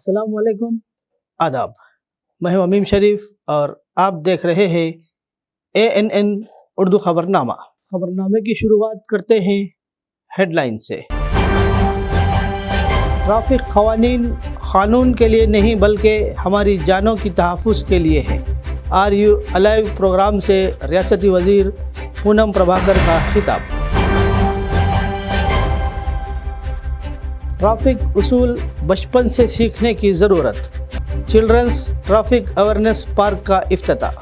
अस्सलाम वालेकुम, आदाब। मैं हूं अमीम शरीफ और आप देख रहे हैं ANN उर्दू खबरनामा। खबरनामे की शुरुआत करते हैं हेडलाइन से। ट्रैफिक क़वानीन क़ानून के लिए नहीं बल्कि हमारी जानों की तहफ़्फ़ुज़ के लिए है। आर यू अलाइव प्रोग्राम से रियासती वज़ीर पूनम प्रभाकर का खिताब। ट्रैफिक उसूल बचपन से सीखने की ज़रूरत। चिल्ड्रंस ट्रैफिक अवेयरनेस पार्क का इफ्तिताह।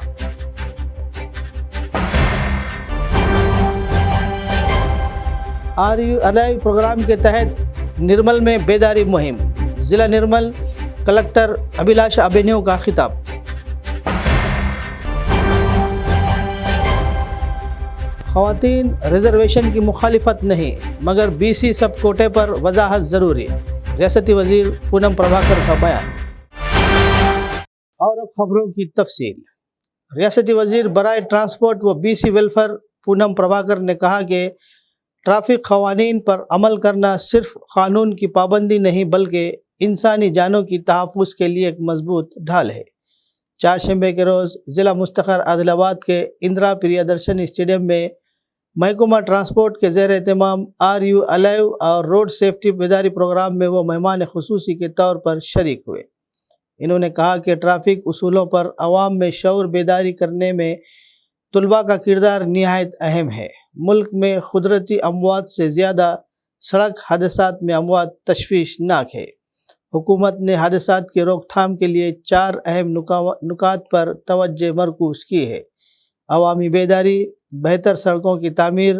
आर यू अलाइव प्रोग्राम के तहत निर्मल में बेदारी मुहिम। ज़िला निर्मल कलेक्टर अभिलाष अभिनव का खिताब। ख़वातीन रिजर्वेशन की मुखालिफत नहीं मगर BC सब कोटे पर वजाहत ज़रूरी। रियासती वज़ीर पूनम प्रभाकर का बयान। और अब खबरों की तफसील। रियासती वज़ीर बराए ट्रांसपोर्ट व BC वेलफेयर पूनम प्रभाकर ने कहा कि ट्रैफिक क़वानीन पर अमल करना सिर्फ क़ानून की पाबंदी नहीं बल्कि इंसानी जानों की तहफ़्फ़ुज़ के लिए एक मजबूत ढाल है। चारशंबे के रोज़ ज़िला मुस्तखर आदिलाबाद के इंदिरा प्रियदर्शनी स्टेडियम में महकमा ट्रांसपोर्ट के ज़ेर एहतमाम आर यू अलाइव और रोड सेफ्टी बेदारी प्रोग्राम में वो मेहमान खुसूसी के तौर पर शरीक हुए। इन्होंने कहा कि ट्रैफिक उसूलों पर अवाम में शऊर बेदारी करने में तुलबा का किरदार निहायत अहम है। मुल्क में कुदरती अमवात से ज़्यादा सड़क हादसात में अमवात तशवीशनाक है। हुकूमत ने हादसात की रोकथाम के लिए 4 अहम नुकात पर तवज्जो मरकूज़ की है। अवामी बेदारी, बेहतर सड़कों की तामीर,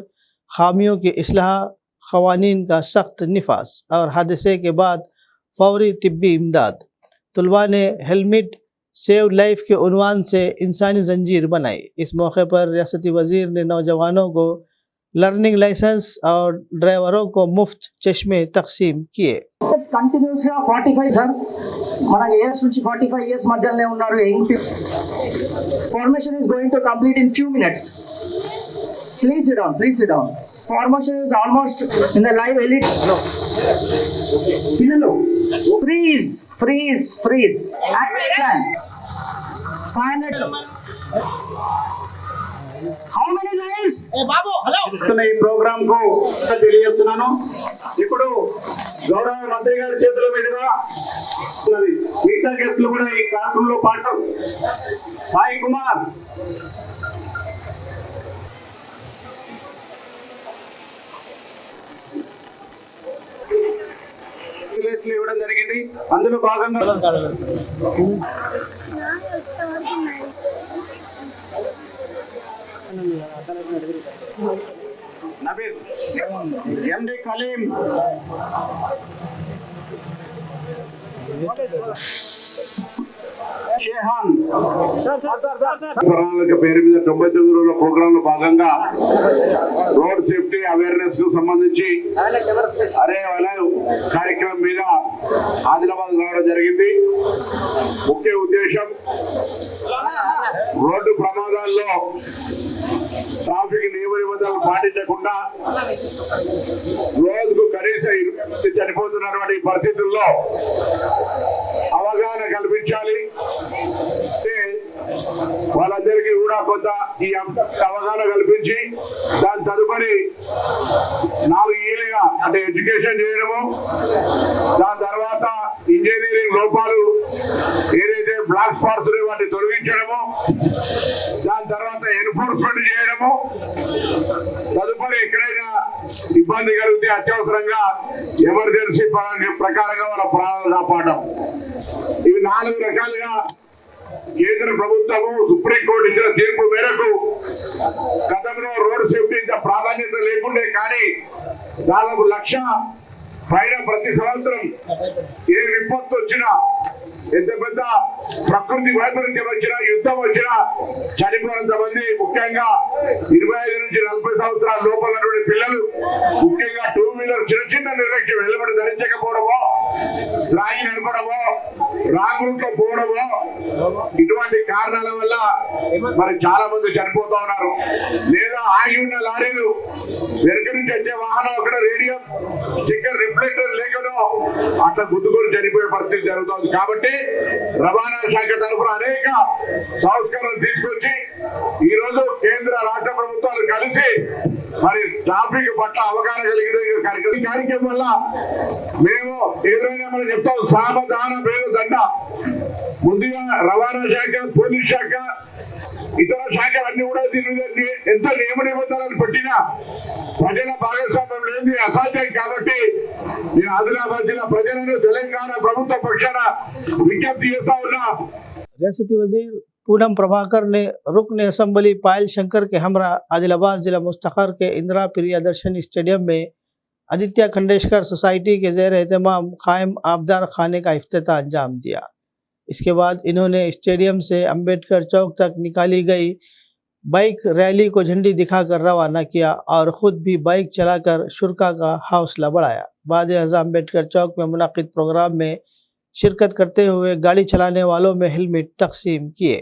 खामियों की इस्लाह, क़वानीन का सख्त निफाज और हादसे के बाद फौरी तिब्बी इमदाद। तुलबा ने हेलमेट सेव लाइफ के उन्वान से इंसानी जंजीर बनाई। इस मौके पर रियासती वज़ीर ने नौजवानों को लर्निंग लाइसेंस और ड्राइवरों को मुफ्त चश्मे तकसीम किए। కంటిన్యూస్ గా 45 సార్ మనకి ఇయర్స్ నుంచి 45 ఇయర్స్ మధ్యలోనే ఉన్నారు young formation is going to complete in few minutes please sit down formation is almost in the live elite పిల్లలు freeze act plan final how many lives ఏ బాబు హలో ఈ programme కు తెలియజేస్తున్నాను। ఇప్పుడు గౌరవ మంత్రి గారి చేతుల మీదుగా మిగతా గెస్టులు కూడా ఈ కార్యక్రమంలో పాటు సాయి కుమార్ ఇవ్వడం జరిగింది। అందులో భాగంగా నబీల్ MD కలీం షేహాన్ ప్రణాళిక పేరు మీద 99 రోజుల ప్రోగ్రామ్ లో భాగంగా రోడ్ సేఫ్టీ అవేర్నెస్ కు సంబంధించి అరే అలైవ్ కార్యక్రమం మీద ఆదిలాబాద్ రావడం జరిగింది। ముఖ్య ఉద్దేశం రోడ్డు ప్రమాదాల్లో ట్రాఫిక్ నియమ నిబంధనలు పాటించకుండా రోజుకు కనీసం చనిపోతున్నటువంటి పరిస్థితుల్లో అవగాహన కల్పించాలి। వాళ్ళందరికీ కూడా కొంత ఈ అవగాహన కల్పించి దాని తదుపరి 4 ఏళ్ళుగా అంటే ఎడ్యుకేషన్ చేయడము, దాని తర్వాత ఇంజనీరింగ్ లోపాలు ఏదైతే బ్లాక్ స్పాట్స్ వాటిని తొలగించడము, దాని తర్వాత ఎన్ఫోర్స్మెంట్ చేయడము, తదుపరి ఎక్కడైనా ఇబ్బంది కలిగితే అత్యవసరంగా ఎమర్జెన్సీ ప్రకారంగా వాళ్ళ ప్రాణాలు కాపాడడం। ఇవి 4 రకాలుగా కేంద్ర ప్రభుత్వము సుప్రీంకోర్టు ఇచ్చిన తీర్పు మేరకు గతంలో రోడ్ సేఫ్టీ ఇంత ప్రాధాన్యత లేకుండే కానీ దాదాపు 1,00,000 పైన ప్రతి సంవత్సరం ఏ విపత్తు వచ్చినా, ఎంత పెద్ద ప్రకృతి వైపరీత్యం వచ్చినా, యుద్ధం వచ్చినా చనిపోయినంత మంది ముఖ్యంగా 25 నుంచి 40 సంవత్సరాల లోపల పిల్లలు, ముఖ్యంగా 2 వీలర్ చిన్న నిర్లక్ష్యం హెల్మెట్ ధరించకపోవడమో, త్రాగి నడపడమో, రాంగ్ రూట్ లో పోవడము ఇటువంటి కారణాల వల్ల మరి చాలా మంది చనిపోతా ఉన్నారు. లేదా ఆగి ఉన్న లారీలు వెనక నుంచి వచ్చే వాహనం అక్కడ రేడియం స్టిక్కర్ రిఫ్లెక్టర్ లేకనో అట్లా గుద్దుకొని చనిపోయే పరిస్థితి జరుగుతుంది. కాబట్టి రవాణా శాఖ తరఫున అనేక సంస్కరణలు తీసుకొచ్చి ఈ రోజు కేంద్ర రాష్ట్ర ప్రభుత్వాలు కలిసి మరి ట్రాఫిక్ పట్ల అవగాహన కలిగిన కార్యక్రమం వల్ల మేము ఏదైనా మనం చెప్తాం సామధాన భేద దండ. ముందుగా రవాణా శాఖ, పోలీస్ శాఖ, ఇతర శాఖలన్నీ కూడా దీని ఎంత నియమ నిబంధనలు పెట్టినా ప్రజల భాగస్వామ్యం లేని అసాధ్యం. కాబట్టి నేను ఆదిలాబాద్ జిల్లా ప్రజలను తెలంగాణ ప్రభుత్వ పక్షాన విజ్ఞప్తి చేస్తా ఉన్నా. रियासती वजीर पूनम प्रभाकर ने रुकन असम्बली पायल शंकर के हमरा आदिलाबाद जिला मुस्तखर के इंदिरा प्रियदर्शनी स्टेडियम में आदित्य खंडेशकर सोसाइटी के ज़ेर एहतमाम कायम आबदार खाने का इफ्तिताह अंजाम दिया। इसके बाद इन्होंने स्टेडियम से अंबेडकर चौक तक निकाली गई बाइक रैली को झंडी दिखाकर रवाना किया और ख़ुद भी बाइक चलाकर शुरा का हौसला बढ़ाया। बाद अज़ा अंबेडकर चौक में मुनाकिद प्रोग्राम में शिरकत करते हुए गाड़ी चलाने वालों में हेलमेट तकसीम किए।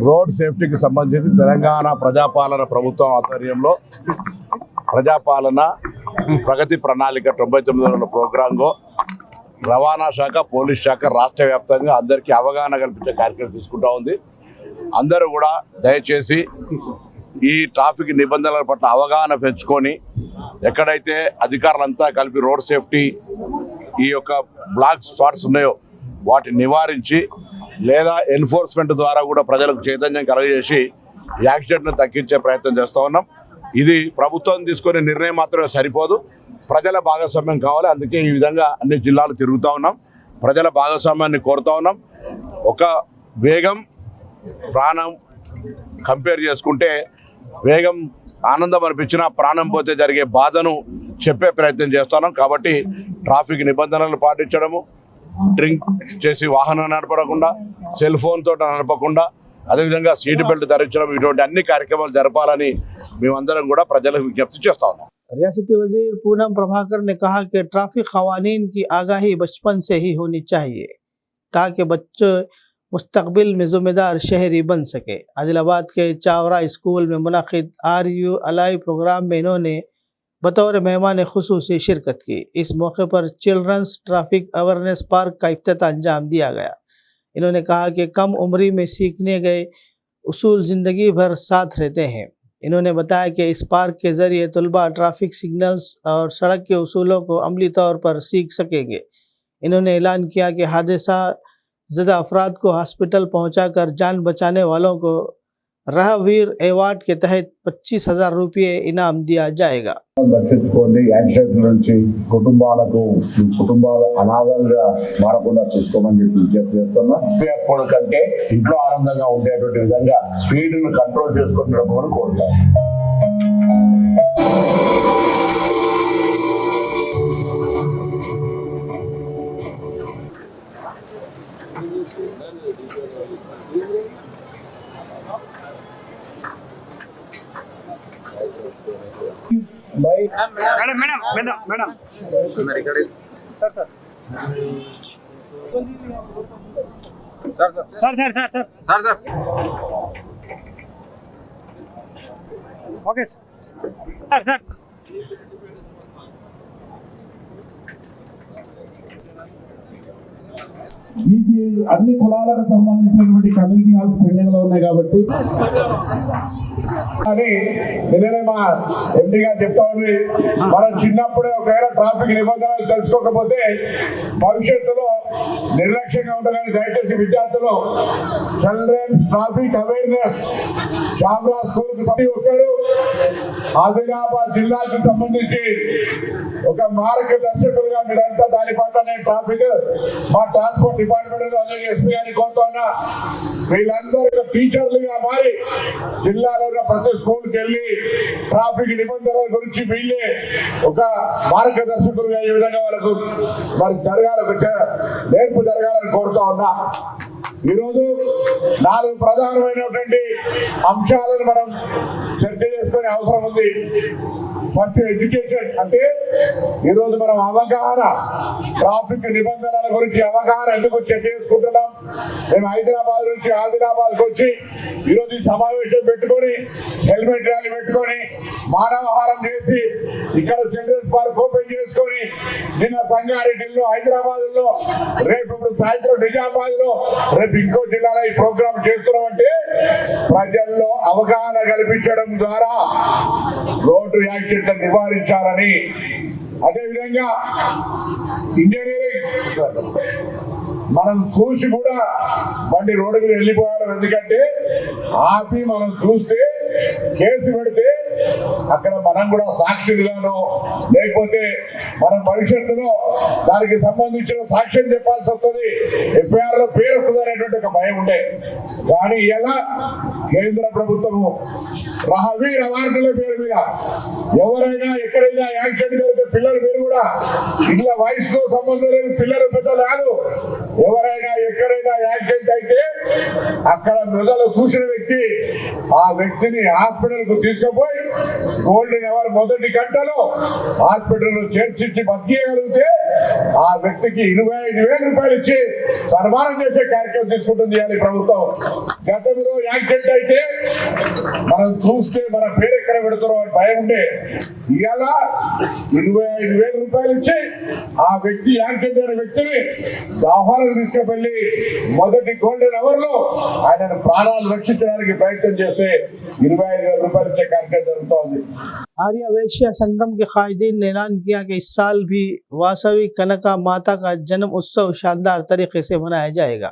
రోడ్ సేఫ్టీకి సంబంధించి తెలంగాణ ప్రజాపాలన ప్రభుత్వం ఆధ్వర్యంలో ప్రజాపాలన ప్రగతి ప్రణాళిక 99 రోజుల ప్రోగ్రాంలో రవాణా శాఖ, పోలీస్ శాఖ రాష్ట్ర వ్యాప్తంగా అందరికీ అవగాహన కల్పించే కార్యక్రమం తీసుకుంటా ఉంది. అందరూ కూడా దయచేసి ఈ ట్రాఫిక్ నిబంధనల పట్ల అవగాహన పెంచుకొని ఎక్కడైతే అధికారులంతా కలిపి రోడ్ సేఫ్టీ ఈ యొక్క బ్లాక్ స్పాట్స్ ఉన్నాయో వాటిని నివారించి లేదా ఎన్ఫోర్స్మెంట్ ద్వారా కూడా ప్రజలకు చైతన్యం కలగజేసి యాక్సిడెంట్ను తగ్గించే ప్రయత్నం చేస్తూ ఉన్నాం. ఇది ప్రభుత్వం తీసుకునే నిర్ణయం మాత్రమే సరిపోదు, ప్రజల భాగస్వామ్యం కావాలి. అందుకే ఈ విధంగా అన్ని జిల్లాలు తిరుగుతూ ఉన్నాం, ప్రజల భాగస్వామ్యాన్ని కోరుతూ ఉన్నాం. ఒక వేగం ప్రాణం కంపేర్ చేసుకుంటే వేగం ఆనందం అనిపించినా ప్రాణం పోతే జరిగే బాధను చెప్పే ప్రయత్నం చేస్తున్నాం. కాబట్టి ట్రాఫిక్ నిబంధనలు పాటించడము, డ్రింక్ చేసి వాహనం నడపకుండా, సెల్ ఫోన్ తోట నడపకుండా, అదేవిధంగా సీట్ బెల్ట్ ధరించడం, ఇటువంటి అన్ని కార్యక్రమాలు జరపాలని మేమందరం కూడా ప్రజలకు విజ్ఞప్తి చేస్తా ఉన్నాం. रियासती वजीर पूनम प्रभाकर ने कहा कि ट्रैफिक क़वानीन की आगाही बचपन से ही होनी चाहिए ताकि बच्चे मुस्तकबिल में ज़िम्मेदार शहरी बन सके। आदिलाबाद के चावरा स्कूल में मुनाकिद RU अलाई प्रोग्राम में इन्होंने बतौर मेहमान खुसूसी शिरकत की। इस मौके पर चिल्ड्रंस ट्रैफिक अवेयरनेस पार्क का इफ्तिताह अंजाम दिया गया। इन्होंने कहा कि कम उम्री में सीखने गए उसूल ज़िंदगी भर साथ रहते हैं। इन्होंने बताया कि इस पार्क के ज़रिए तलबा ट्रैफिक सिग्नल्स और सड़क के उसूलों को अमली तौर पर सीख सकेंगे। इन्होंने ऐलान किया कि हादसा ज़दा अफराद को हॉस्पिटल पहुंचाकर जान बचाने वालों को राहवीर अवार्ड के तहत 25,000 रुपये इनाम दिया जाएगा। దర్శించుకోండి. యాక్సిడెంట్ నుంచి కుటుంబాలు అనాథలుగా మారకుండా చూసుకోమని చెప్పి విజ్ఞప్తి చేస్తున్నా. ఎప్పుడు కంటే ఇంట్లో ఆనందంగా ఉండేటువంటి విధంగా స్పీడ్ ను కంట్రోల్ చేసుకుంటున్నాం కోరుతాను. మేడం సార్ ఓకే సార్ అన్ని కులాలకు సంబంధించినటువంటి కమ్యూనిటీ హాల్స్ పెండింగ్ లో ఉన్నాయి కాబట్టి అని నిన్ననే మా ఎంపీ గారు చెప్తా ఉంది. మనం చిన్నప్పుడే ఒకవేళ ట్రాఫిక్ నిబంధనలు తెలుసుకోకపోతే భవిష్యత్తులో నిర్లక్ష్యంగా ఉండాలని దయచేసి విద్యార్థులు చిల్డ్రన్ ట్రాఫిక్ అవేర్నెస్ చామ్రా స్కూల్ ప్రతి ఒక్కరు ఆదిలాబాద్ జిల్లాకు సంబంధించి ఒక మార్గదర్శకులుగా మీరంతా దాని పట్ల ట్రాఫిక్ మా ట్రాన్స్పోర్ట్ డిపార్ట్మెంట్ ఎస్పీ గారిని కోరుతా ఉన్నా. వీళ్ళందరూ టీచర్లుగా మారి జిల్లాలో ఉన్న ప్రతి స్కూల్కి వెళ్ళి ట్రాఫిక్ నిబంధనల గురించి వీళ్ళే ఒక మార్గదర్శకులుగా ఈ విధంగా వాళ్ళకు మరి నేర్పు జరగాలని కోరుతా ఉన్నా. ఈరోజు 4 ప్రధానమైనటువంటి అంశాలను మనం చర్చ చేసుకునే అవసరం ఉంది. ఫస్ట్ ఎడ్యుకేషన్, అంటే ఈరోజు మనం అవగాహన, ట్రాఫిక్ నిబంధనల గురించి అవగాహన ఎందుకు చర్చ చేసుకుంటున్నాం. మేము హైదరాబాద్ నుంచి ఆదిలాబాద్కి వచ్చి ఈరోజు సమావేశం పెట్టుకొని హెల్మెట్ ర్యాలీ పెట్టుకొని మానవహారం చేసి ఇక్కడ చిల్డ్రన్స్ పార్క్ ఓపెన్ చేసుకొని నిన్న సంగారెడ్డిలో, హైదరాబాద్ లో, రేపు ఇప్పుడు సాయంత్రం నిజామాబాద్ లో, రేపు ఇంకో జిల్లాలో ఈ ప్రోగ్రాం చేస్తున్నామంటే ప్రజల్లో అవగాహన కల్పించడం ద్వారా రోడ్డు యాక్సిడెంట్ నివారించాలని. అదేవిధంగా ఇంజనీరింగ్ మనం చూసి కూడా బండి రోడ్డు మీద వెళ్ళిపోవడం, ఎందుకంటే ఆపి మనం చూస్తే కేసు పెడితే అక్కడ మనం కూడా సాక్షులుగానో లేకపోతే మన భవిష్యత్తులో దానికి సంబంధించిన సాక్ష్యం చెప్పాల్సి వస్తుంది, ఎఫ్ఐఆర్ లో పేరు వస్తుంది అనేటువంటి ఒక భయం ఉండే. కానీ ఇలా కేంద్ర ప్రభుత్వము మహావీర్ అవార్డుల పేరు మీద ఎవరైనా ఎక్కడైనా యాక్సిడెంట్ జరిగితే పిల్లల పేరు కూడా ఇలా వయసుతో సంబంధం లేదు, పిల్లల పెద్ద కాదు, ఎవరైనా ఎక్కడైనా యాక్సిడెంట్ అయితే అక్కడ మృదలు చూసిన వ్యక్తి ఆ వ్యక్తిని హాస్పిటల్ కు తీసుకుపోయి గోల్డెన్ అవర్ మొదటి గంటలో హాస్పిటల్ లో చేర్చి బతికేయగలిగితే ఆ వ్యక్తికి 25,000 రూపాయలు ఇచ్చి సన్మానం చేసే కార్యక్రమం తీసుకుంటుంది అని ప్రభుత్వం. గతంలో యాక్సిడెంట్ అయితే మనం చూస్తే మన పేరు ఎక్కడ పెడతారో అని భయం ఉండే. ఇలా 25,000 రూపాయలు ఇచ్చి ఆ వ్యక్తి యాక్సిడెంట్ అయిన వ్యక్తిని దాహాలకు తీసుకువెళ్ళి మొదటి గోల్డెన్ అవర్ లో ఆయనను ప్రాణాలు రక్షించడానికి ప్రయత్నం చేస్తే 25,000 రూపాయలు ఇచ్చే కార్యక్రమం జరుగుతోంది. आर्य वैश्य संगम के कायदीन ने ऐलान किया कि इस साल भी वासवी कनका माता का जन्म उत्सव शानदार तरीके से मनाया जाएगा।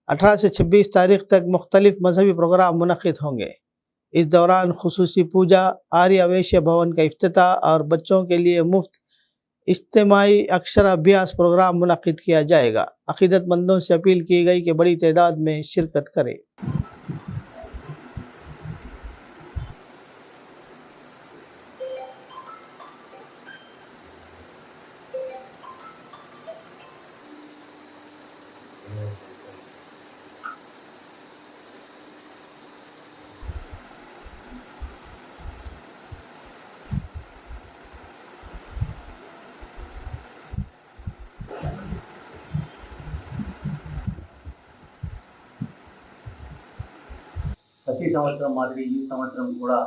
18 से 26 तारीख तक मुख्तलिफ मजहबी प्रोग्राम मुनक्किद होंगे। इस दौरान खुसूसी पूजा, आर्य वैश्य भवन का इफ्तिताह और बच्चों के लिए मुफ्त इज्तिमाई अक्षराभ्यास प्रोग्राम मुनक्किद किया जाएगा। अकीदतमंदों से अपील की गई कि बड़ी तादाद में शिरकत करें। ప్రతి సంవత్సరం మాదిరి ఈ సంవత్సరం కూడా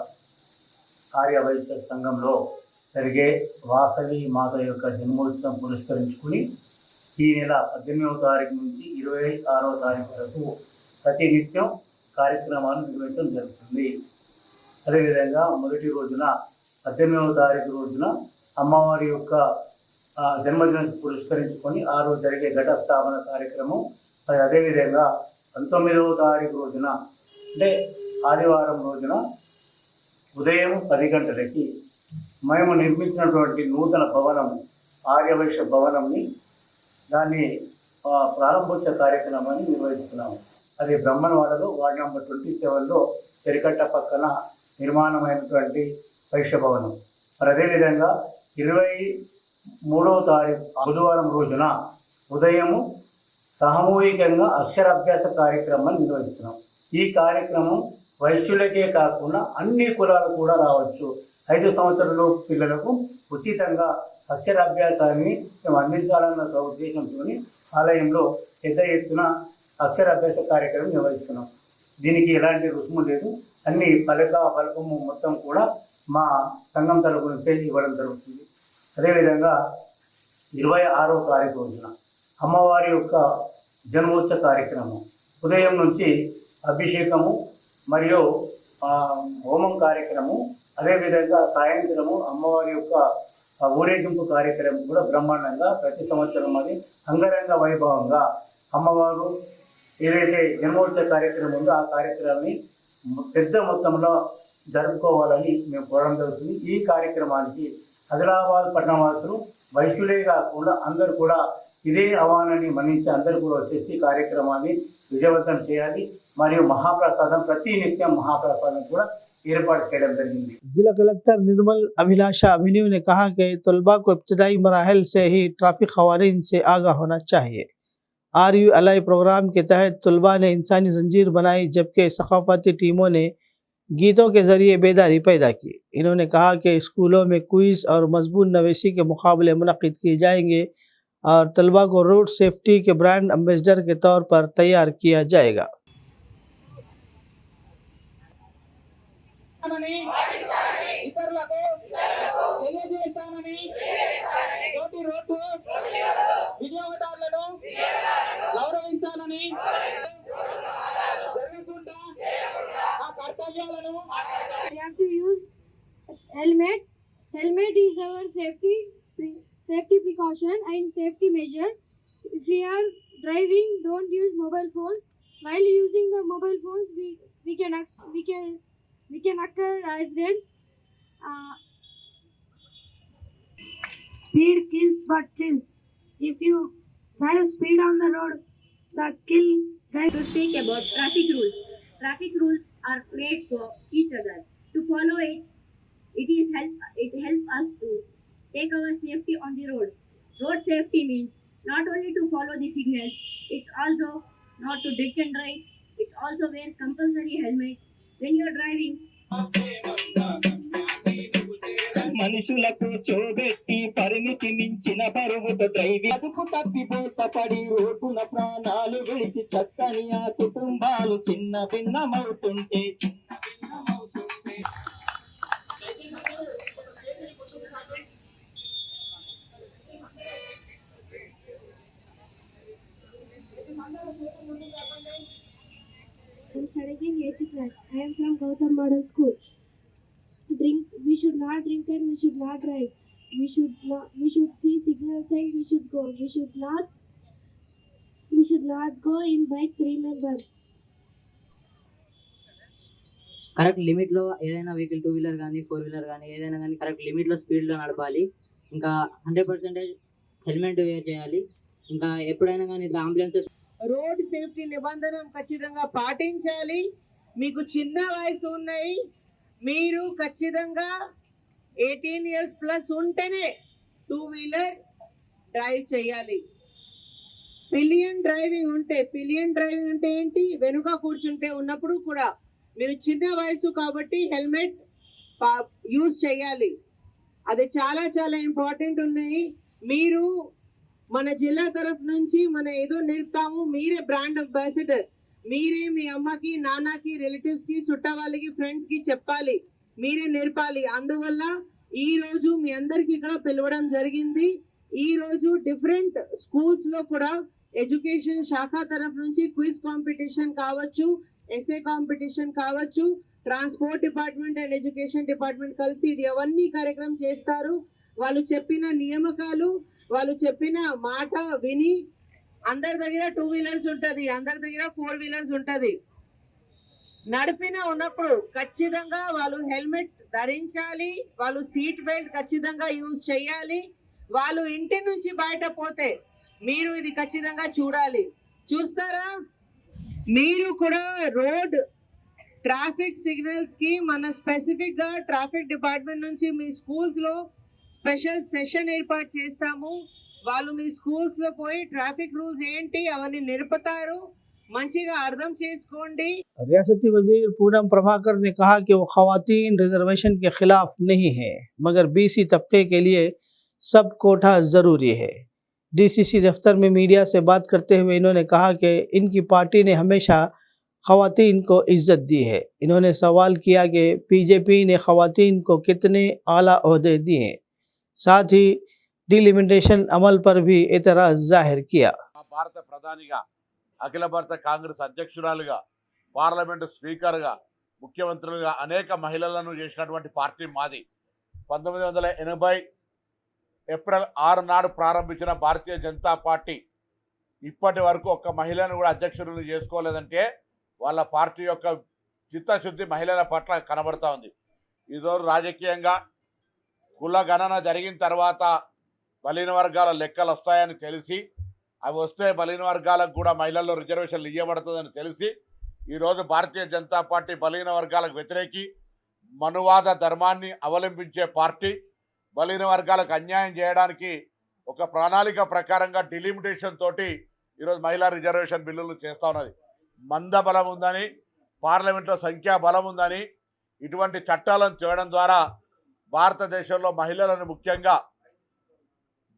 ఆర్య వైశ్య సంఘంలో జరిగే వాసవి మాత యొక్క జన్మోత్సవం పురస్కరించుకుని ఈ నెల 18వ తారీఖు నుంచి 26వ తారీఖు వరకు ప్రతినిత్యం కార్యక్రమాలు నిర్వహించడం జరుగుతుంది. అదేవిధంగా మొదటి రోజున 18వ తారీఖు రోజున అమ్మవారి యొక్క జన్మదినం పురస్కరించుకొని ఆ రోజు జరిగే ఘట స్థాపన కార్యక్రమం. అదేవిధంగా 19వ తారీఖు రోజున అంటే ఆదివారం రోజున ఉదయం 10 గంటలకి మేము నిర్మించినటువంటి నూతన భవనం ఆర్యవైశ్య భవనంని దాన్ని ప్రారంభోత్సవ కార్యక్రమాన్ని నిర్వహిస్తున్నాము. అది బ్రహ్మణవాడలో వార్డు నెంబర్ 27లో చెరికట్ట పక్కన నిర్మాణమైనటువంటి వైశ్య భవనం. మరి అదేవిధంగా 23వ తారీఖు బుధవారం రోజున ఉదయము సామూహికంగా అక్షరాభ్యాస కార్యక్రమాన్ని నిర్వహిస్తున్నాం. ఈ కార్యక్రమం వైశ్యులకే కాకుండా అన్ని కులాలు కూడా రావచ్చు. 5 సంవత్సరాల పిల్లలకు ఉచితంగా అక్షరాభ్యాసాన్ని మేము అందించాలన్న ఉద్దేశంతో ఆలయంలో పెద్ద ఎత్తున అక్షరాభ్యాస కార్యక్రమం నిర్వహిస్తున్నాం. దీనికి ఎలాంటి రుసుము లేదు. అన్ని పలకము మొత్తం కూడా మా సంఘం తరపు నుంచే ఇవ్వడం జరుగుతుంది. అదేవిధంగా 26వ తారీఖు రోజున అమ్మవారి యొక్క జన్మోత్సవ కార్యక్రమం ఉదయం నుంచి అభిషేకము మరియు హోమం కార్యక్రమం, అదేవిధంగా సాయంత్రము అమ్మవారి యొక్క ఊరేగింపు కార్యక్రమం కూడా బ్రహ్మాండంగా ప్రతి సంవత్సరం అది అంగరంగ వైభవంగా అమ్మవారు ఏదైతే జన్మోత్సవ కార్యక్రమం ఉందో ఆ కార్యక్రమాన్ని పెద్ద మొత్తంలో జరుపుకోవాలని మేము కోరడం జరుగుతుంది. ఈ కార్యక్రమానికి ఆదిలాబాద్ పట్టణవాసులు వైశ్యులే కాకుండా అందరూ కూడా ఇదే ఆహ్వానాన్ని మన్నించి అందరూ కూడా వచ్చేసి కార్యక్రమాన్ని విజయవంతం చేయాలి. మరియు మహాప్రసాదం ప్రతి నిత్యం మహాప్రసాదం కూడా ఏర్పాటు చేయడం జరిగింది. जिला कलेक्टर निर्मल अभिलाषा अभिन्यू ने कहा कि तलबा को इब्तदाई मराहल से ही ट्रैफिक क़वानीन से आगाह होना चाहिए। RULI प्रोग्राम के तहत तलबा ने इंसानी जंजीर बनाई, जबकि सकाफती टीमों ने गीतों के ज़रिए बेदारी पैदा की। इन्होंने कहा कि स्कूलों में क्विज़ और मजमून नवीसी के मुकाबले मुनक़िद किए जाएंगे और तलबा को रोड सेफ्टी के ब्रांड एम्बेसडर के तौर पर तैयार किया जाएगा। ఇతరులకు తెలియజేస్తామని తోటి రోడ్డు వినియోగదారులను గౌరవిస్తానని జరగకుండా ఆ కర్తవ్యాలను We have to use helmet. Helmet is our safety precaution and safety measure. If we are driving, don't use mobile phones. While using the mobile phones, we can occur accidents. Speed kills but kills. If you drive speed on the road, the kill drive. To speak about traffic rules. Traffic rules are made for each other. To follow it, it helps us to take our safety on the road. Road safety means not only to follow the signals, it's also not to drink and drive. It's also wear compulsory helmet when you're driving. మనుషులకు చూపెట్టి పరిమితి మించిన పరుగుతో driving అదుపు తప్పిపోత పడి రోడ్డున ప్రాణాలు విడిచి చక్కని ఆ కుటుంబాలు చిన్న భిన్నమవుతుంటే I'm studying 8th class. I am from Gautam Model School. We should not drink and we should not drive. We should see signal sign. We should go. We should not go in bike 3 members. Correct లిమిట్లో ఏదైనా vehicle 2 wheeler కానీ 4 wheeler కానీ ఏదైనా కానీ correct లిమిట్లో స్పీడ్లో నడపాలి. ఇంకా 100% helmet wear చేయాలి. ఇంకా ఎప్పుడైనా కానీ ఇట్లా అంబులెన్సెస్ రోడ్ సేఫ్టీ నిబంధన ఖచ్చితంగా పాటించాలి. మీకు చిన్న వయసు ఉన్నాయి, మీరు ఖచ్చితంగా 18 years ప్లస్ ఉంటేనే 2 వీలర్ డ్రైవ్ చేయాలి. పిలియన్ డ్రైవింగ్ అంటే ఏంటి? వెనుక కూర్చుంటే ఉన్నప్పుడు కూడా మీరు చిన్న వయసు కాబట్టి హెల్మెట్ యూజ్ చేయాలి. అది చాలా చాలా ఇంపార్టెంట్ ఉన్నాయి. మీరు మన జిల్లా తరఫు నుంచి ఏదో నేర్పుతాము, మీరే బ్రాండ్ అంబాసిడర్. మీరే మీ అమ్మకి, నాన్నకి, రిలేటివ్స్కి, చుట్టావాళ్ళకి, ఫ్రెండ్స్కి చెప్పాలి, మీరే నేర్పాలి. అందువల్ల ఈ రోజు మీ అందరికి ఇక్కడ పిలవడం జరిగింది. ఈ రోజు డిఫరెంట్ స్కూల్స్లో కూడా ఎడ్యుకేషన్ శాఖ తరఫు నుంచి క్విజ్ కాంపిటీషన్ కావచ్చు, ఎస్ఏ కాంపిటీషన్ కావచ్చు, transport department and education department కలిసి ఇది అవన్నీ కార్యక్రమం చేస్తారు. వాళ్ళు చెప్పిన నియామకాలు, వాళ్ళు చెప్పిన మాట విని అందరి దగ్గర 2 వీలర్స్ ఉంటుంది, అందరి దగ్గర 4 వీలర్స్ ఉంటుంది. నడిపిన ఉన్నప్పుడు ఖచ్చితంగా వాళ్ళు హెల్మెట్ ధరించాలి, వాళ్ళు సీట్ బెల్ట్ ఖచ్చితంగా యూజ్ చేయాలి. వాళ్ళు ఇంటి నుంచి బయట పోతే మీరు ఇది ఖచ్చితంగా చూస్తారా? మీరు కూడా రోడ్ ట్రాఫిక్ సిగ్నల్స్కి మన స్పెసిఫిక్గా ట్రాఫిక్ డిపార్ట్మెంట్ నుంచి మీ స్కూల్స్లో స్పెషల్ సెషన్ ఏర్పాటు చేస్తాము. వాళ్ళు మీ స్కూల్స్లో పోయి ట్రాఫిక్ రూల్స్ ఏంటి అవన్నీ నేర్పుతారు, మంచిగా అర్థం చేసుకోండి. रियासती वजीर पूनम प्रभाकर ने कहा कि वो ख़वातीन रिजर्वेशन के खिलाफ नहीं है, मगर BC तबके के लिए सब कोटा ज़रूरी है। DCC दफ्तर में मीडिया से बात करते हुए इन्होंने कहा कि इनकी पार्टी ने हमेशा ख़वातीन को इज़्ज़त दी है। इन्होंने सवाल किया कि BJP ने ख़वातीन को कितने आला ओहदे दिए, साथ ही डिलिमिटेशन अमल पर भी एतराज़ जाहिर किया। భారత ప్రధానిగా, అఖిల భారత కాంగ్రెస్ అధ్యక్షురాలుగా, పార్లమెంటు స్పీకర్గా, ముఖ్యమంత్రులుగా అనేక మహిళలను చేసినటువంటి పార్టీ మాది. 1980 ఏప్రిల్ 6 నాడు ప్రారంభించిన భారతీయ జనతా పార్టీ ఇప్పటి వరకు ఒక్క మహిళను కూడా అధ్యక్షులను చేసుకోలేదంటే వాళ్ళ పార్టీ యొక్క చిత్తశుద్ధి మహిళల పట్ల కనబడుతూ ఉంది. ఈరోజు రాజకీయంగా కుల గణన జరిగిన తర్వాత బలహీన వర్గాల లెక్కలు వస్తాయని తెలిసి, అవి వస్తే బలహీన వర్గాలకు కూడా మహిళల్లో రిజర్వేషన్లు ఇవ్వబడుతుందని తెలిసి ఈరోజు భారతీయ జనతా పార్టీ బలహీన వర్గాలకు వ్యతిరేకి, మనువాద ధర్మాన్ని అవలంబించే పార్టీ. బలహీన వర్గాలకు అన్యాయం చేయడానికి ఒక ప్రణాళిక ప్రకారంగా డిలిమిటేషన్ తోటి ఈరోజు మహిళా రిజర్వేషన్ బిల్లులు చేస్తూ ఉన్నది. మంద బలం ఉందని, పార్లమెంట్లో సంఖ్యా బలం ఉందని ఇటువంటి చట్టాలను చేయడం ద్వారా భారతదేశంలో మహిళలను, ముఖ్యంగా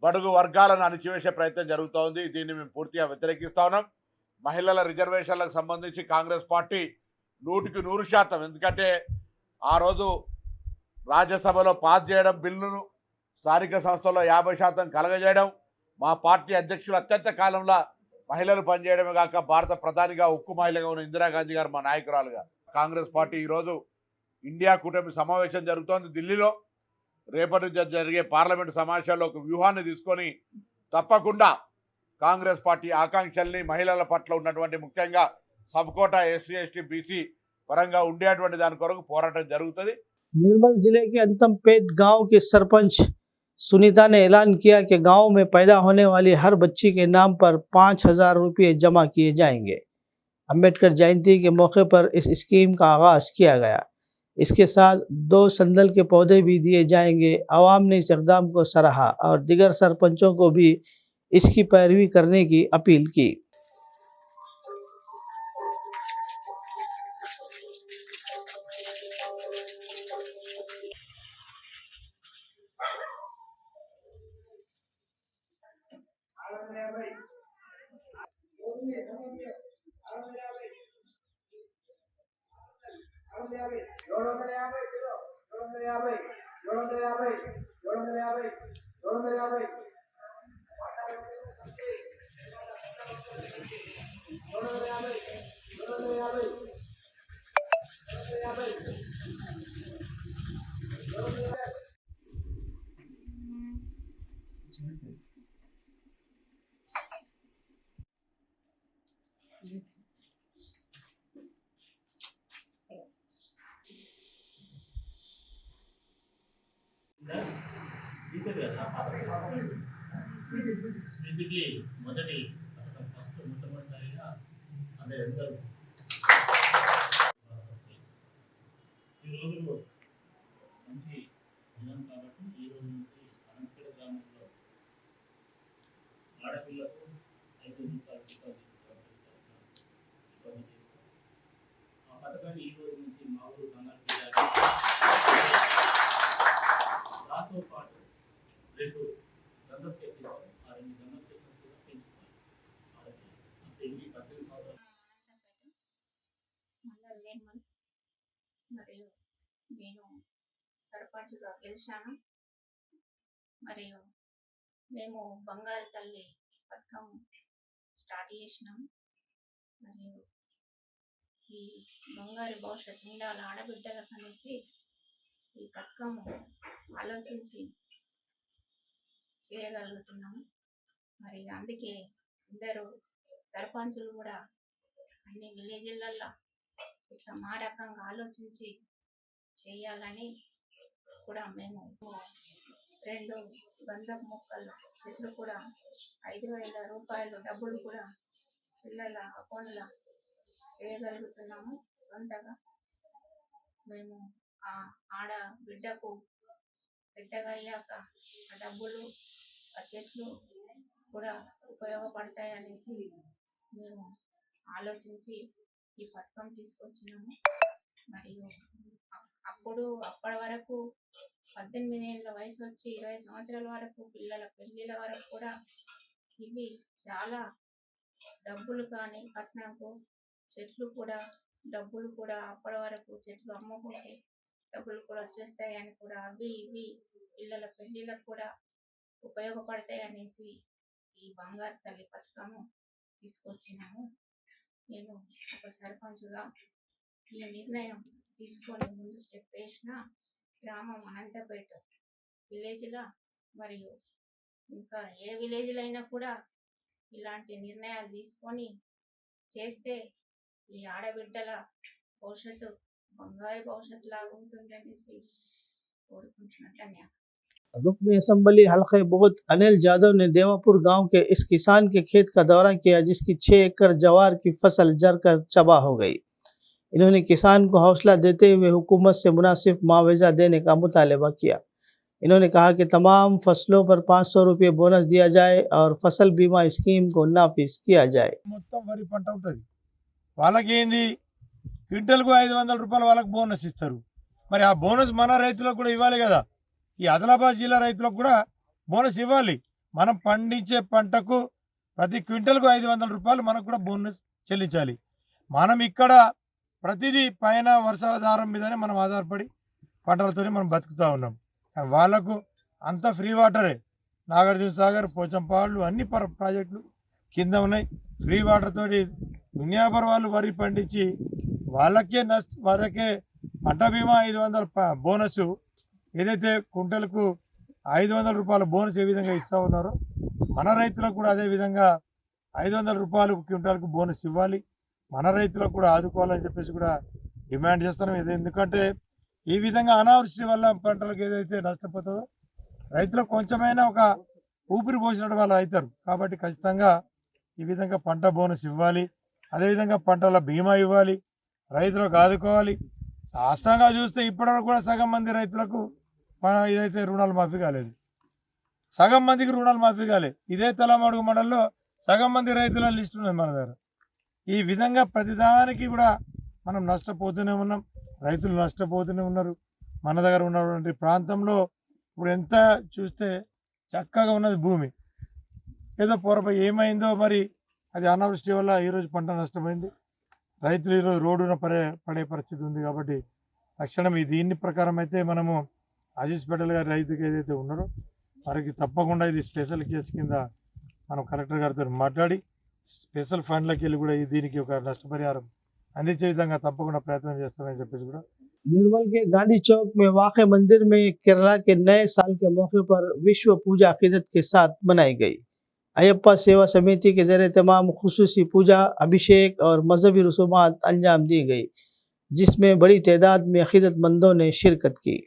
బడుగు వర్గాలను అణిచివేసే ప్రయత్నం జరుగుతూ ఉంది. దీన్ని మేము పూర్తిగా వ్యతిరేకిస్తూ ఉన్నాం. మహిళల రిజర్వేషన్లకు సంబంధించి కాంగ్రెస్ పార్టీ 100%, ఎందుకంటే ఆ రోజు రాజ్యసభలో పాస్ చేయడం బిల్లును, స్థానిక సంస్థల్లో 50% కలగజేయడం, మా పార్టీ అధ్యక్షులు అత్యంత కాలంలో మహిళలు పనిచేయడమే కాక భారత ప్రధానిగా ఉక్కు మహిళగా ఉన్న ఇందిరాగాంధీ గారు మా నాయకురాలుగా. కాంగ్రెస్ పార్టీ ఈరోజు ఇండియా కూటమి సమావేశం జరుగుతోంది ఢిల్లీలో. రేపటి నుంచి జరిగే పార్లమెంటు సమావేశాల్లో ఒక వ్యూహాన్ని తీసుకొని తప్పకుండా కాంగ్రెస్ పార్టీ ఆకాంక్షల్ని, మహిళల పట్ల ఉన్నటువంటి ముఖ్యంగా సబ్కోటా ఎస్సీ ఎస్టీ బీసీ పరంగా ఉండేటువంటి దాని కొరకు పోరాటం జరుగుతుంది. निर्मल जिले के अंतमपेट गांव के सरपंच सुनीता ने ऐलान किया कि गांव में पैदा होने वाली हर बच्ची के नाम पर 5,000 रुपये जमा किए जाएंगे। अंबेडकर जयंती के मौके पर इस स्कीम का आगाज़ किया गया। इसके साथ 2 संदल के पौधे भी दिए जाएंगे। आवाम ने इस इक़दाम को सराहा और दिगर सरपंचों को भी इसकी पैरवी करने की अपील की। స్మృతికి మొట్టమొదటిసారిగా అందరూ ఈ రోజులో మంచి దినం కాబట్టి ఈ రోజు నుంచి అనంతపేట గ్రామంలో ఆడపిల్లకు 5 రూపాయలు డిపాజిట్ చేస్తాం. ఆ పథకాన్ని ఈ రోజు నుంచి మా ఊరు బంగారు దాంతో పాటు 2 గంధం చెట్లు, ఆ 2 గంధం చెట్లు కూడా పెంచుకోవాలి. పెంచి 18 సంవత్సరాలు. మరియు నేను సర్పంచ్గా గెలిచాను. మరియు మేము బంగారు తల్లి పథకం స్టార్ట్ చేసినాము. మరియు ఈ బంగారు భవిష్యత్తు ఉండాలి ఆడబిడ్డలకు అనేసి ఈ పథకం ఆలోచించి చేయగలుగుతున్నాము. మరి అందుకే అందరూ సర్పంచులు కూడా అన్ని విలేజ్లల్లో ఇట్లా మా రకంగా ఆలోచించి చేయాలని కూడా మేము 2 గంధం మొక్కలు చెట్లు కూడా 5,000 రూపాయలు డబ్బులు కూడా పిల్లల అకౌంట్లో వేయగలుగుతున్నాము. సొంతగా మేము ఆ ఆడ బిడ్డకు పెద్దగా అయ్యాక ఆ డబ్బులు, ఆ చెట్లు కూడా ఉపయోగపడతాయి అనేసి మేము ఆలోచించి ఈ పథకం తీసుకొచ్చినాము. మరియు అప్పటి వరకు 18 ఏళ్ళ వయసు వచ్చి 20 సంవత్సరాల వరకు పిల్లల పెళ్ళిళ్ళ వరకు కూడా ఇవి చాలా డబ్బులు కానీ కట్నంకు చెట్లు కూడా డబ్బులు కూడా అప్పటి వరకు చెట్లు అమ్ముకుంటే డబ్బులు కూడా వచ్చేస్తాయి అని కూడా అవి ఇవి పిల్లల పెళ్ళిళ్ళకు కూడా ఉపయోగపడతాయి అనేసి ఈ బంగారు తల్లి పథకము తీసుకొచ్చినాము. నేను ఒక సర్పంచ్గా ఈ నిర్ణయం తీసుకొని ముందు స్టెప్ వేసిన గ్రామం అనంతపేట విలేజ్లో మరియు ఇంకా ఏ విలేజ్లో అయినా కూడా ఇలాంటి నిర్ణయాలు తీసుకొని చేస్తే ఈ ఆడబిడ్డల భవిష్యత్తు బంగారు భవిష్యత్తు లాగా ఉంటుంది అనేసి కోరుకుంటున్నాను. ధన్యవాదాలు. रुकन असम्बली हल्के बहुत अनिल यादव ने देवापुर गांव के इस किसान के खेत का दौरा किया जिसकी 6 एकड़ जवार की फसल जलकर तबाह हो गई। इन्होंने किसान को हौसला देते हुए हुकूमत से मुनासिब मुआवजा देने का मुतालबा किया। इन्होंने कहा कि तमाम फसलों पर 500 रुपये बोनस दिया जाए और फसल बीमा स्कीम को नाफिज किया जाए। మొత్తం వరి పంట ఉంటుంది, వాళ్ళకి ఏంది క్వింటల్కు 500 రూపాయలు వాళ్ళకి బోనస్ ఇస్తారు. మరి ఆ బోనస్ మన రైతులకు కూడా ఇవ్వాలి కదా. ఈ ఆదిలాబాద్ జిల్లా రైతులకు కూడా బోనస్ ఇవ్వాలి. మనం పండించే పంటకు ప్రతి క్వింటల్కు 500 రూపాయలు మనకు కూడా బోనస్ చెల్లించాలి. మనం ఇక్కడ ప్రతిదీ పైన వర్షాధారం మీదనే మనం ఆధారపడి పంటలతోనే మనం బతుకుతూ ఉన్నాం. వాళ్ళకు అంతా ఫ్రీ వాటరే. నాగార్జున సాగర్, పోచంపాళ్ళు అన్ని ప్రాజెక్టులు కింద ఉన్నాయి. ఫ్రీ వాటర్ తోటి దునియాభర్ వాళ్ళు వరి పండించి వాళ్ళకే పంట బీమా 500 బోనస్, ఏదైతే కుంటలకు 500 రూపాయల బోనస్ ఏ విధంగా ఇస్తూ ఉన్నారో మన రైతులకు కూడా అదే విధంగా 500 రూపాయలు క్వింటాల్కు బోనస్ ఇవ్వాలి. మన రైతులకు కూడా ఆదుకోవాలని చెప్పేసి కూడా డిమాండ్ చేస్తున్నాం. ఎందుకంటే ఈ విధంగా అనావృష్టి వల్ల పంటలకు ఏదైతే నష్టపోతుందో రైతులకు కొంచెమైనా ఒక ఊపిరి పోసినట్టు వాళ్ళు అవుతారు. కాబట్టి ఖచ్చితంగా ఈ విధంగా పంట బోనస్ ఇవ్వాలి, అదేవిధంగా పంటల బీమా ఇవ్వాలి, రైతులకు ఆదుకోవాలి. వాస్తవంగా చూస్తే ఇప్పటివరకు కూడా సగం మంది రైతులకు ఇదైతే రుణాలు మాఫీ కాలేదు, సగం మందికి రుణాలు మాఫీ కాలేదు. ఇదే తలమడుగు మండలంలో సగం మంది రైతుల లిస్టు ఉన్నది మన దగ్గర. ఈ విధంగా ప్రతిదానికి కూడా మనం నష్టపోతూనే ఉన్నాం, రైతులు నష్టపోతూనే ఉన్నారు. మన దగ్గర ఉన్నటువంటి ప్రాంతంలో ఇప్పుడు ఎంత చూస్తే చక్కగా ఉన్నది భూమి, ఏదో పొరపై ఏమైందో మరి అది అనావృష్టి వల్ల ఈరోజు పంట నష్టపోయింది. రైతులు ఈరోజు రోడ్డున పడే పరిస్థితి ఉంది. కాబట్టి తక్షణం దీన్ని ప్రకారం అయితే మనము అజీజ్ పటేల్ గారి రైతుకి ఏదైతే ఉన్నారో వారికి తప్పకుండా ఇది స్పెషల్ కేసు కింద మనం కలెక్టర్ గారితో మాట్లాడి స్పెషల్ ఫండ్లకి వెళ్ళి కూడా దీనికి ఒక నష్టపరిహారం అందించే విధంగా తప్పకుండా ప్రయత్నం చేస్తామని చెప్పేసి కూడా निर्मल के गांधी चौक में वाक़े मंदिर में केरला के नए साल के मौके पर विश्व पूजा अकीदत के साथ मनाई गई। अयप्पा सेवा समिति के ज़रिए तमाम खुसूसी पूजा, अभिषेक और मजहबी रसूमात अंजाम दी गई, जिसमें बड़ी तादाद में अकीदतमंदों ने शिरकत की।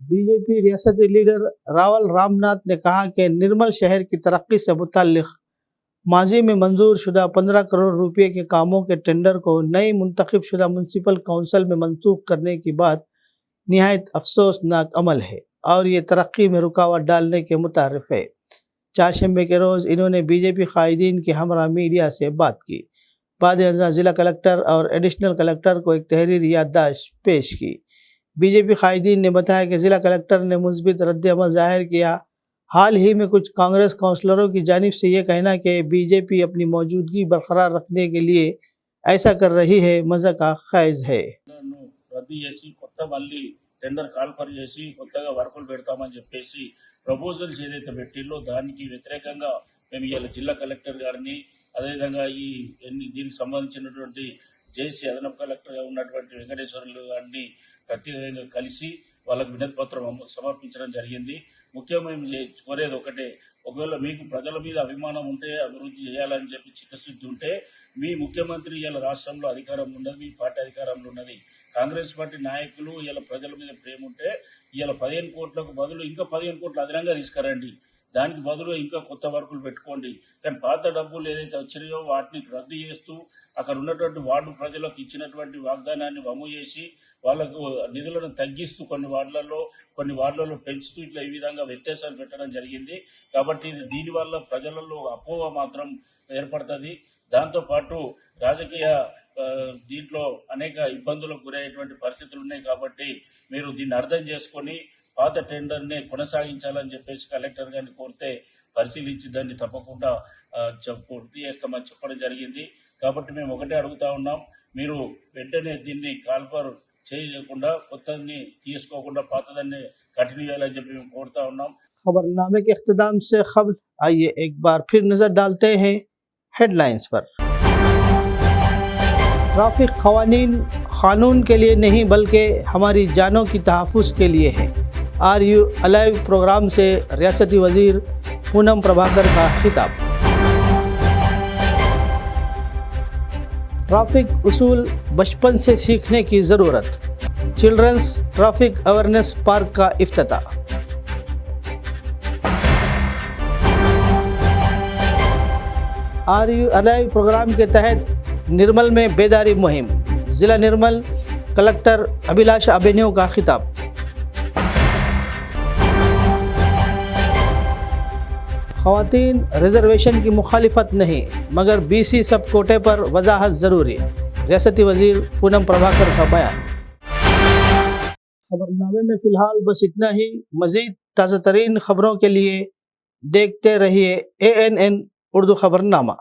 बीजेपी रियासती लीडर रावल रामनाथ ने कहा कि निर्मल शहर की तरक्की से मुताल्लिक़ माजी में मंजूर शुदा 15 करोड़ रुपए के कामों के टेंडर को नई मुंतखब शुदा म्यूनसिपल काउंसिल में मनसूख करने की बात निहायत अफसोसनाक अमल है और ये तरक्की में रुकावट डालने के मुतारिफ है। चारशंबे के रोज़ इन्होंने बीजेपी कायदीन के हमरा मीडिया से बात की। बाद ज़िला कलेक्टर और एडिशनल कलेक्टर को एक तहरीरी याददाश्त पेश की। बीजेपी कायदीन ने बताया कि ज़िला कलेक्टर ने मुस्बित रद्द-ए-अमल ज़ाहिर किया। हाल ही में कुछ कांग्रेस काउंसलरों की जानिब से ये कहना कि बीजेपी अपनी मौजूदगी बरकरार रखने के लिए ऐसा कर रही है, मज़ाक का खैज़ है। రద్దు చేసి కొత్త మళ్ళీ టెండర్ కాల్ఫర్ చేసి కొత్తగా వర్కులు పెడతామని చెప్పేసి ప్రపోజల్స్ ఏదైతే పెట్టిల్లో దానికి వ్యతిరేకంగా మేము ఇవాళ జిల్లా కలెక్టర్ గారిని అదేవిధంగా దీనికి సంబంధించినటువంటి జేసీ అదనపు కలెక్టర్గా ఉన్నటువంటి వెంకటేశ్వర్లు గారిని ప్రత్యేకంగా కలిసి వాళ్ళకు వినతి పత్రం సమర్పించడం జరిగింది. ముఖ్యంగా మేము కోరేది ఒకటే, ఒకవేళ మీకు ప్రజల మీద అభిమానం ఉంటే అభివృద్ధి చేయాలని చెప్పి చిత్తశుద్ధి ఉంటే మీ ముఖ్యమంత్రి ఇలా రాష్ట్రంలో అధికారంలో ఉన్నది, మీ పార్టీ అధికారంలో ఉన్నది, కాంగ్రెస్ పార్టీ నాయకులు ఇలా ప్రజల మీద ప్రేమ ఉంటే ఇలా 15 కోట్లకు బదులు ఇంకా 15 కోట్లు అదనంగా తీసుకురండి, దానికి బదులు ఇంకా కొత్త వర్కులు పెట్టుకోండి. కానీ పాత డబ్బులు ఏదైతే వచ్చినాయో వాటిని రద్దు చేస్తూ అక్కడ ఉన్నటువంటి వార్డు ప్రజలకు ఇచ్చినటువంటి వాగ్దానాన్ని వమ్ము చేసి వాళ్ళకు నిధులను తగ్గిస్తూ కొన్ని వార్డులలో పెంచుతూ ఇట్లా ఈ విధంగా వ్యత్యాసాలు పెట్టడం జరిగింది. కాబట్టి దీనివల్ల ప్రజలలో అపోహ మాత్రం ఏర్పడుతుంది. దాంతోపాటు రాజకీయ దీంట్లో అనేక ఇబ్బందులకు గురయ్యేటువంటి పరిస్థితులు ఉన్నాయి. కాబట్టి మీరు దీన్ని అర్థం చేసుకొని పాత టెండర్ని కొనసాగించాలని చెప్పేసి కలెక్టర్ గారిని కోరితే పరిశీలించి దాన్ని తప్పకుండా పూర్తి చేస్తామని చెప్పడం జరిగింది. కాబట్టి మేము ఒకటే అడుగుతా ఉన్నాం, మీరు వెంటనే దీన్ని కాల్ఫర్ చేయకుండా కొత్తని తీసుకోకుండా పాతదాన్ని కంటిన్యూ చేయాలని చెప్పి మేము కోరుతా ఉన్నాం. खबरनामे के इख्तिताम से खबर आइए एक बार फिर नजर डालते हैं हेडलाइंस पर। ट्रैफिक क़वानीन क़ानून के लिए नहीं बल्कि हमारी जानों की तहफ़्फ़ुज़ के लिए है। आर यू अलाइव प्रोग्राम से रियासती वज़ीर पूनम प्रभाकर का खिताब। ट्रैफिक उसूल बचपन से सीखने की ज़रूरत, चिल्ड्रंस ट्रैफिक अवेयरनेस पार्क का इफ्तिताह। आर यू अलाइव प्रोग्राम के तहत निर्मल में बेदारी मुहिम, ज़िला निर्मल कलेक्टर अभिलाष अभिनव का खिताब। ख़वातीन रिजर्वेशन की मुखालिफत नहीं मगर BC सब कोटे पर वजाहत ज़रूरी, रियासती वज़ीर पूनम प्रभाकर का बयान। खबरनामे में फ़िलहाल बस इतना ही। मज़ीद ताज़ा तरीन खबरों के लिए देखते रहिए ANN उर्दू खबरनामा।